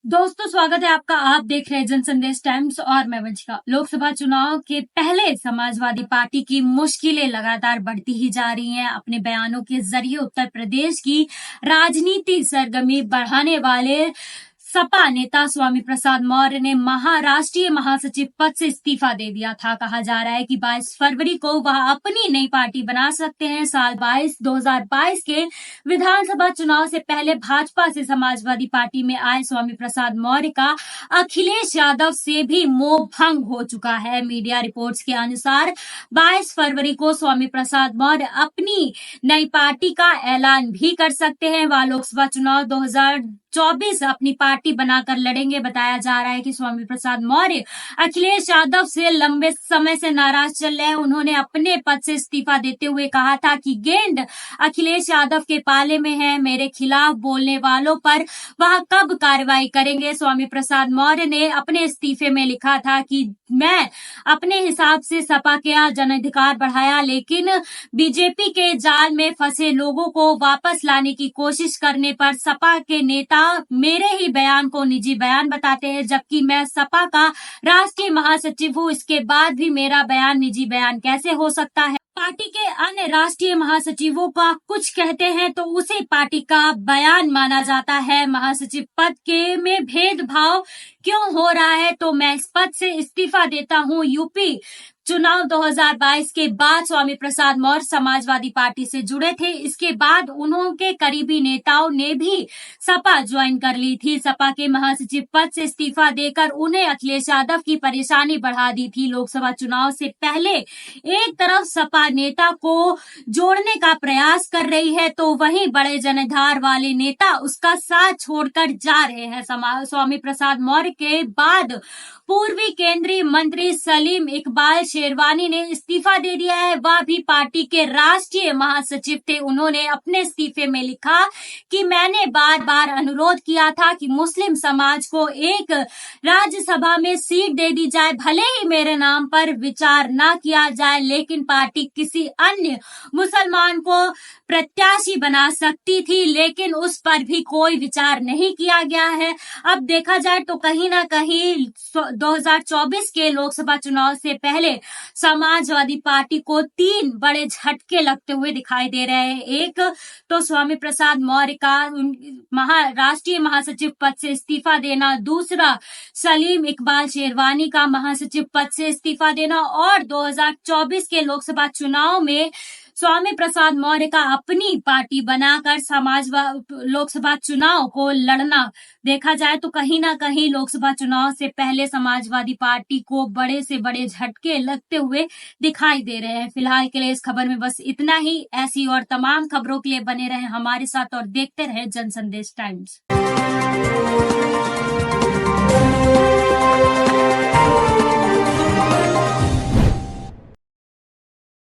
दोस्तों, स्वागत है आपका। आप देख रहे हैं जन संदेश टाइम्स और मैं वंशिका। लोकसभा चुनाव के पहले समाजवादी पार्टी की मुश्किलें लगातार बढ़ती ही जा रही हैं। अपने बयानों के जरिए उत्तर प्रदेश की राजनीति सरगर्मी बढ़ाने वाले सपा नेता स्वामी प्रसाद मौर्य ने महाराष्ट्रीय महासचिव पद से इस्तीफा दे दिया था। कहा जा रहा है कि 22 फरवरी को वह अपनी नई पार्टी बना सकते हैं। साल 2022 के विधानसभा चुनाव से पहले भाजपा से समाजवादी पार्टी में आए स्वामी प्रसाद मौर्य का अखिलेश यादव से भी मोह भंग हो चुका है। मीडिया रिपोर्ट्स के अनुसार 22 फरवरी को स्वामी प्रसाद मौर्य अपनी नई पार्टी का ऐलान भी कर सकते हैं। वह लोकसभा चुनाव 2024 अपनी पार्टी बनाकर लड़ेंगे। बताया जा रहा है कि स्वामी प्रसाद मौर्य अखिलेश यादव से लंबे समय से नाराज चल रहे हैं। उन्होंने अपने पद से इस्तीफा देते हुए कहा था कि गेंद अखिलेश यादव के पाले में है, मेरे खिलाफ बोलने वालों पर वह कब कार्रवाई करेंगे। स्वामी प्रसाद मौर्य ने अपने इस्तीफे में लिखा था कि मैं अपने हिसाब से सपा के जनाधिकार बढ़ाया, लेकिन बीजेपी के जाल में फंसे लोगों को वापस लाने की कोशिश करने पर सपा के नेता मेरे ही बयान को निजी बयान बताते हैं, जबकि मैं सपा का राष्ट्रीय महासचिव हूं। इसके बाद भी मेरा बयान निजी बयान कैसे हो सकता है। पार्टी के अन्य राष्ट्रीय महासचिवों का कुछ कहते हैं तो उसे पार्टी का बयान माना जाता है। महासचिव पद के में भेदभाव क्यों हो रहा है, तो मैं इस पद से इस्तीफा देता हूं। यूपी चुनाव 2022 के बाद स्वामी प्रसाद मौर्य समाजवादी पार्टी से जुड़े थे। इसके बाद उनके करीबी नेताओं ने भी सपा ज्वाइन कर ली थी। सपा के महासचिव पद से इस्तीफा देकर उन्हें अखिलेश यादव की परेशानी बढ़ा दी थी। लोकसभा चुनाव से पहले एक तरफ सपा नेता को जोड़ने का प्रयास कर रही है, तो वहीं बड़े जनाधार वाले नेता उसका साथ छोड़कर जा रहे हैं। स्वामी प्रसाद मौर्य के बाद पूर्वी केंद्रीय मंत्री सलीम इकबाल शेरवानी ने इस्तीफा दे दिया है। वह भी पार्टी के राष्ट्रीय महासचिव थे। उन्होंने अपने इस्तीफे में लिखा कि मैंने बार बार अनुरोध किया था कि मुस्लिम समाज को एक राज्यसभा में सीट दे दी जाए, भले ही मेरे नाम पर विचार न किया जाए, लेकिन पार्टी किसी अन्य मुसलमान को प्रत्याशी बना सकती थी, लेकिन उस पर भी कोई विचार नहीं किया गया है। अब देखा जाए तो कहीं ना कहीं 2024 के लोकसभा चुनाव से पहले समाजवादी पार्टी को 3 बड़े झटके लगते हुए दिखाई दे रहे हैं। एक तो स्वामी प्रसाद मौर्य का राष्ट्रीय महासचिव पद से इस्तीफा देना, दूसरा सलीम इकबाल शेरवानी का महासचिव पद से इस्तीफा देना, और 2024 के लोकसभा चुनाव में स्वामी प्रसाद मौर्य का अपनी पार्टी बनाकर लोकसभा चुनाव को लड़ना। देखा जाए तो कहीं ना कहीं लोकसभा चुनाव से पहले समाजवादी पार्टी को बड़े से बड़े झटके लगते हुए दिखाई दे रहे हैं। फिलहाल के लिए इस खबर में बस इतना ही। ऐसी और तमाम खबरों के लिए बने रहें हमारे साथ और देखते रहें जन संदेश टाइम्स।